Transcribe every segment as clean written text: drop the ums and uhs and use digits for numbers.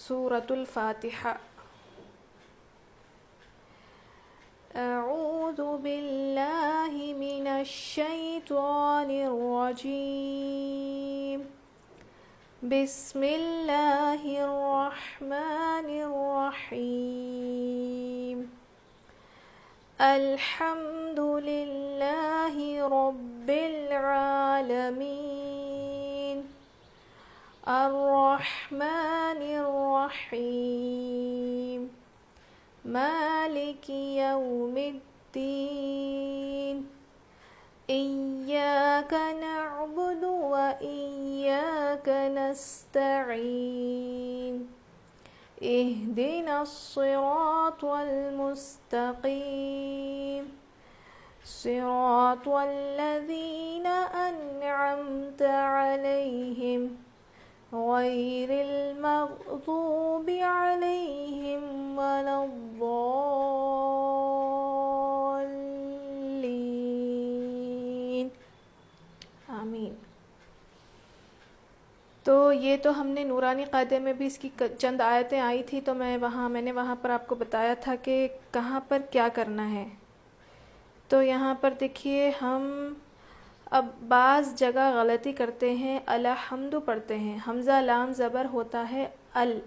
سورة الفاتحة. أعوذ بالله من الشيطان الرجيم. بسم الله الرحمن الرحيم. الحمد لله رب العالمين. الرحمن الرحيم. مالك يوم الدين. إياك نعبد وإياك نستعين. اهدنا الصراط المستقيم. صراط الذين أنعمت عليهم غير المغضوب عليهم ولا الضالين. آمین. تو یہ تو ہم نے نورانی قاعدے میں بھی اس کی چند آیتیں آئی تھی، تو میں نے وہاں پر آپ کو بتایا تھا کہ کہاں پر کیا کرنا ہے. تو یہاں پر دیکھیے ہم اب بعض جگہ غلطی کرتے ہیں، الحمد پڑھتے ہیں، حمزہ لام زبر ہوتا ہے ال،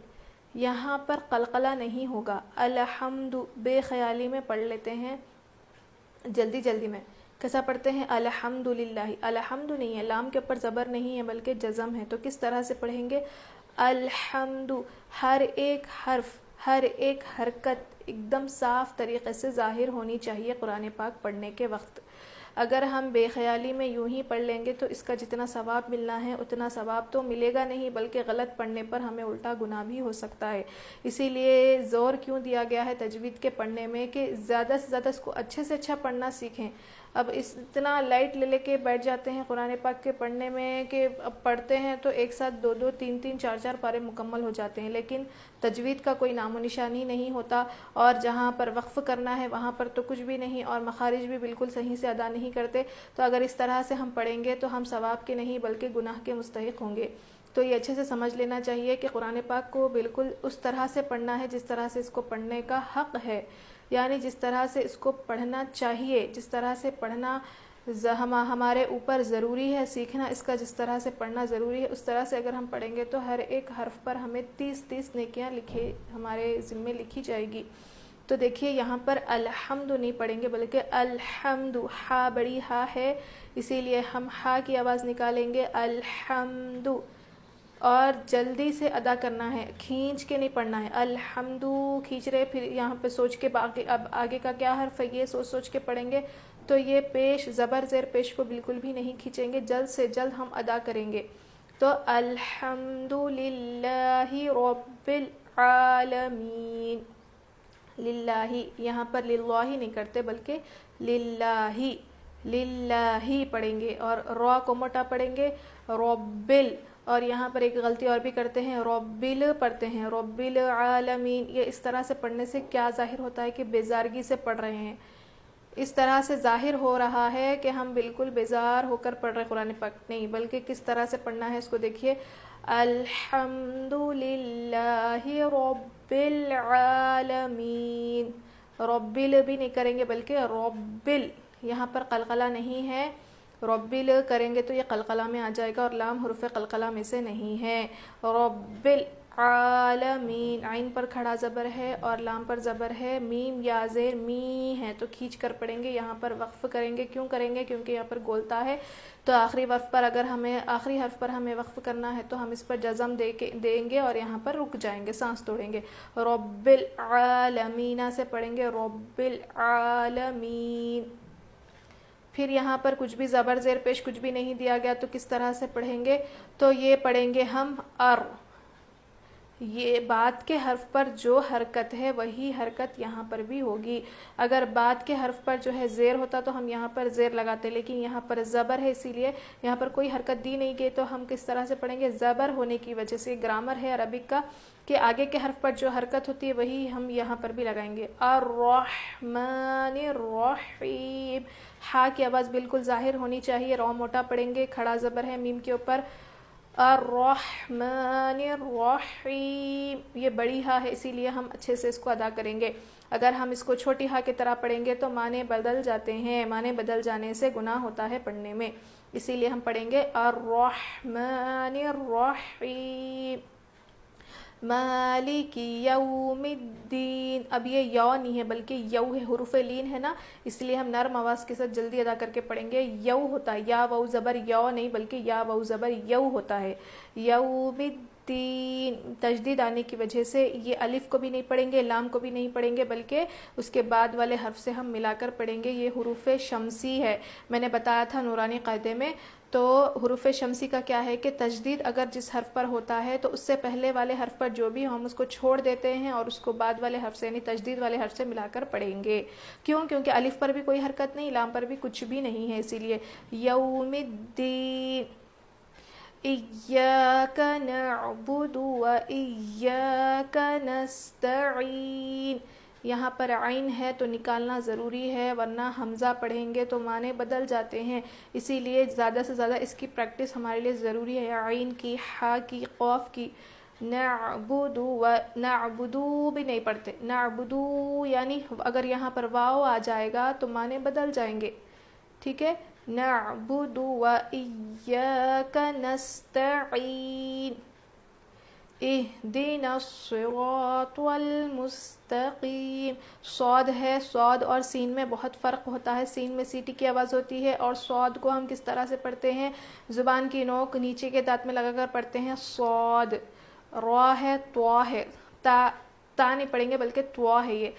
یہاں پر قلقلہ نہیں ہوگا. الحمد بے خیالی میں پڑھ لیتے ہیں، جلدی جلدی میں. کیسا پڑھتے ہیں؟ الحمد للہ. الحمد نہیں ہے، لام کے اوپر زبر نہیں ہے بلکہ جزم ہے. تو کس طرح سے پڑھیں گے؟ الحمد. ہر ایک حرف، ہر ایک حرکت ایک دم صاف طریقے سے ظاہر ہونی چاہیے قرآن پاک پڑھنے کے وقت. اگر ہم بے خیالی میں یوں ہی پڑھ لیں گے تو اس کا جتنا ثواب ملنا ہے اتنا ثواب تو ملے گا نہیں، بلکہ غلط پڑھنے پر ہمیں الٹا گناہ بھی ہو سکتا ہے. اسی لیے زور کیوں دیا گیا ہے تجوید کے پڑھنے میں کہ زیادہ سے زیادہ اس کو اچھے سے اچھا پڑھنا سیکھیں. اب اتنا لائٹ لے کے بیٹھ جاتے ہیں قرآن پاک کے پڑھنے میں کہ اب پڑھتے ہیں تو ایک ساتھ 2 3 4 پارے مکمل ہو جاتے ہیں، لیکن تجوید کا کوئی نام و نشان ہی نہیں ہوتا. اور جہاں پر وقف کرنا ہے وہاں پر تو کچھ بھی نہیں، اور مخارج بھی بالکل صحیح سے ادا نہیں کرتے. تو اگر اس طرح سے ہم پڑھیں گے تو ہم ثواب کے نہیں بلکہ گناہ کے مستحق ہوں گے. تو یہ اچھے سے سمجھ لینا چاہیے کہ قرآن پاک کو بالکل اس طرح سے پڑھنا ہے جس طرح سے اس کو پڑھنے کا حق ہے، یعنی جس طرح سے اس کو پڑھنا چاہیے، جس طرح سے پڑھنا ہمارے اوپر ضروری ہے سیکھنا، اس کا جس طرح سے پڑھنا ضروری ہے اس طرح سے اگر ہم پڑھیں گے تو ہر ایک حرف پر ہمیں 30 نیکیاں ہمارے ذمے لکھی جائے گی. تو دیکھیے یہاں پر الحمد نہیں پڑھیں گے بلکہ الحمد. ہا بڑی ہا ہے، اسی لیے ہم ہا کی آواز نکالیں گے الحمد، اور جلدی سے ادا کرنا ہے، کھینچ کے نہیں پڑھنا ہے. الحمد کھینچ رہے، پھر یہاں پہ سوچ کے اب آگے کا کیا حرف ہے یہ سوچ کے پڑھیں گے تو یہ پیش زبر زیر پیش کو بالکل بھی نہیں کھینچیں گے، جلد سے جلد ہم ادا کریں گے. تو الحمد للہ رب العالمین. للہ یہاں پر للہ نہیں کرتے بلکہ للہ پڑھیں گے، اور را کو موٹا پڑھیں گے ربل. اور یہاں پر ایک غلطی اور بھی کرتے ہیں، ربل پڑھتے ہیں رب العالمین. یہ اس طرح سے پڑھنے سے کیا ظاہر ہوتا ہے کہ بیزارگی سے پڑھ رہے ہیں. اس طرح سے ظاہر ہو رہا ہے کہ ہم بالکل بیزار ہو کر پڑھ رہے قرآن پاک، نہیں بلکہ کس طرح سے پڑھنا ہے اس کو دیکھیے. الحمد للہ رب العالمین. ربل بھی نہیں کریں گے بلکہ ربل. یہاں پر قلقلہ نہیں ہے، ربل کریں گے تو یہ قلقلہ میں آ جائے گا، اور لام حرف قلقلہ میں سے نہیں ہے. رب العالمین. عین پر کھڑا زبر ہے اور لام پر زبر ہے، میم یا زیر می ہے تو کھینچ کر پڑھیں گے. یہاں پر وقف کریں گے، کیوں کریں گے؟ کیونکہ یہاں پر گولتا ہے. تو آخری حرف پر ہمیں وقف کرنا ہے تو ہم اس پر جزم دیں گے اور یہاں پر رک جائیں گے، سانس توڑیں گے. رب العالمین سے پڑھیں گے رب العالمین. پھر یہاں پر کچھ بھی زبر زیر پیش کچھ بھی نہیں دیا گیا تو کس طرح سے پڑھیں گے؟ تو یہ پڑھیں گے ہم یہ بات کے حرف پر جو حرکت ہے وہی حرکت یہاں پر بھی ہوگی. اگر بات کے حرف پر جو ہے زیر ہوتا تو ہم یہاں پر زیر لگاتے، لیکن یہاں پر زبر ہے اسی لیے یہاں پر کوئی حرکت دی نہیں گئی. تو ہم کس طرح سے پڑھیں گے؟ زبر ہونے کی وجہ سے گرامر ہے عربک کا کہ آگے کے حرف پر جو حرکت ہوتی ہے وہی ہم یہاں پر بھی لگائیں گے. الرحمن الرحیم. ہا کی آواز بالکل ظاہر ہونی چاہیے، رو موٹا پڑھیں گے، کھڑا زبر ہے میم کے اوپر. الرحمن الرحیم. یہ بڑی ہا ہے اسی لیے ہم اچھے سے اس کو ادا کریں گے. اگر ہم اس کو چھوٹی ہا کی طرح پڑھیں گے تو معنی بدل جاتے ہیں، معنی بدل جانے سے گناہ ہوتا ہے پڑھنے میں، اسی لیے ہم پڑھیں گے الرحمن الرحیم. مالک یوم الدین. اب یہ یو نہیں ہے بلکہ یو ہے، حروف لین ہے نا، اس لیے ہم نرم آواز کے ساتھ جلدی ادا کر کے پڑھیں گے. یو ہوتا ہے، یا واو زبر یو نہیں بلکہ یا واو زبر یو ہوتا ہے. یوم الدین. تشدید آنے کی وجہ سے یہ الف کو بھی نہیں پڑھیں گے، لام کو بھی نہیں پڑھیں گے، بلکہ اس کے بعد والے حرف سے ہم ملا کر پڑھیں گے. یہ حروف شمسی ہے، میں نے بتایا تھا نورانی قاعدے میں. تو حروف شمسی کا کیا ہے کہ تشدید اگر جس حرف پر ہوتا ہے تو اس سے پہلے والے حرف پر جو بھی ہم اس کو چھوڑ دیتے ہیں اور اس کو بعد والے حرف سے یعنی تشدید والے حرف سے ملا کر پڑھیں گے. کیونکہ الف پر بھی کوئی حرکت نہیں، لام پر بھی کچھ بھی نہیں ہے، اسی لیے یوم الدین. ایاک نعبد و ایاک نستعین. یہاں پر عین ہے تو نکالنا ضروری ہے ورنہ حمزہ پڑھیں گے تو معنی بدل جاتے ہیں، اسی لیے زیادہ سے زیادہ اس کی پریکٹس ہمارے لیے ضروری ہے. عین کی، ہا کی، قاف کی. نعبدو و نعبدو بھی نہیں پڑھتے، نعبدو یعنی اگر یہاں پر واو آ جائے گا تو معنی بدل جائیں گے. ٹھیک ہے، نعبد و ایاک نستعین. اہدنا الصراط المستقیم. صاد ہے، صاد اور سین میں بہت فرق ہوتا ہے. سین میں سیٹی کی آواز ہوتی ہے اور صاد کو ہم کس طرح سے پڑھتے ہیں، زبان کی نوک نیچے کے دانت میں لگا کر پڑھتے ہیں. صاد. را ہے، طوا ہے، تا نہیں پڑھیں گے بلکہ طوا ہے. یہ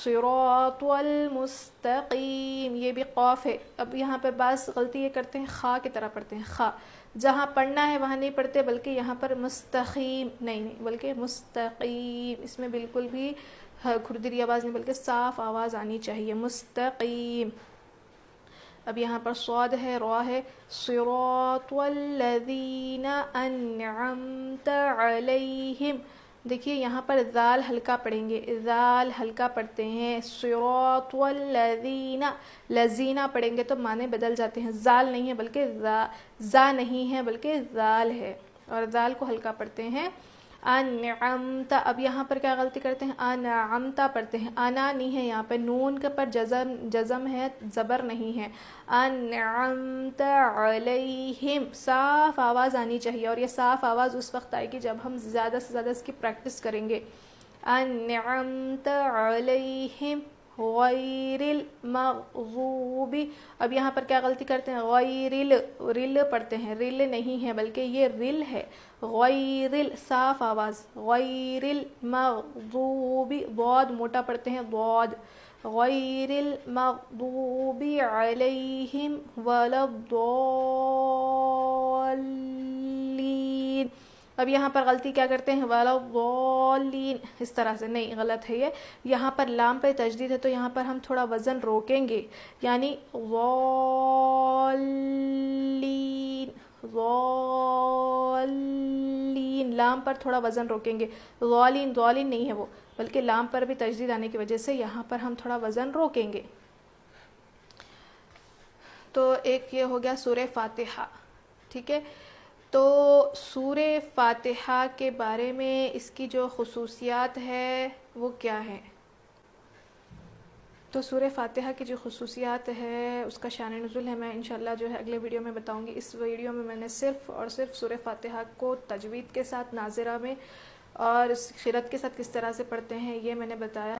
صراط المستقیم. یہ بھی قاف ہے. اب یہاں پہ بعض غلطی یہ کرتے ہیں، خا کی طرح پڑھتے ہیں. خا جہاں پڑھنا ہے وہاں نہیں پڑھتے بلکہ یہاں پر مستقیم نہیں بلکہ مستقیم. اس میں بالکل بھی کھردری آواز نہیں بلکہ صاف آواز آنی چاہیے. مستقیم. اب یہاں پر صاد ہے، را ہے. صراط الذین انعمت علیہم. دیکھیے یہاں پر ذال ہلکا پڑھیں گے، ذال ہلکا پڑھتے ہیں. صراط الذین، لذینہ پڑھیں گے تو معنی بدل جاتے ہیں. ذال نہیں ہے بلکہ زا نہیں ہے بلکہ ذال ہے اور ذال کو ہلکا پڑھتے ہیں. انعمت. اب یہاں پر کیا غلطی کرتے ہیں، انعمت پڑھتے ہیں. انا نہیں ہے، یہاں پہ نون کے پر جزم ہے، زبر نہیں ہے. انعمت علیہم. صاف آواز آنی چاہیے اور یہ صاف آواز اس وقت آئے گی جب ہم زیادہ سے زیادہ اس کی پریکٹس کریں گے. انعمت علیہم غیر المغضوب. اب یہاں پر کیا غلطی کرتے ہیں، رل پڑھتے ہیں. رل نہیں ہے بلکہ یہ رل ہے. غیر صاف آواز. غیر المغضوب. ضاد موٹا پڑھتے ہیں، ضاد. غیر المغضوب علیہم ولا الضالین. اب یہاں پر غلطی کیا کرتے ہیں، ولا الضالین اس طرح سے نہیں، غلط ہے یہ. یہاں پر لام پہ تشدید ہے تو یہاں پر ہم تھوڑا وزن روکیں گے، یعنی ضالین. ضالین لام پر تھوڑا وزن روکیں گے. ضالین ضالین نہیں ہے وہ بلکہ لام پر بھی تشدید آنے کی وجہ سے یہاں پر ہم تھوڑا وزن روکیں گے. تو ایک یہ ہو گیا سورہ فاتحہ. ٹھیک ہے، تو سورہ فاتحہ کے بارے میں اس کی جو خصوصیات ہے وہ کیا ہے. تو سورہ فاتحہ کی جو خصوصیات ہے اس کا شان نزول ہے، میں انشاءاللہ جو ہے اگلے ویڈیو میں بتاؤں گی. اس ویڈیو میں نے صرف اور صرف سورہ فاتحہ کو تجوید کے ساتھ، ناظرہ میں اور قرأت کے ساتھ کس طرح سے پڑھتے ہیں یہ میں نے بتایا.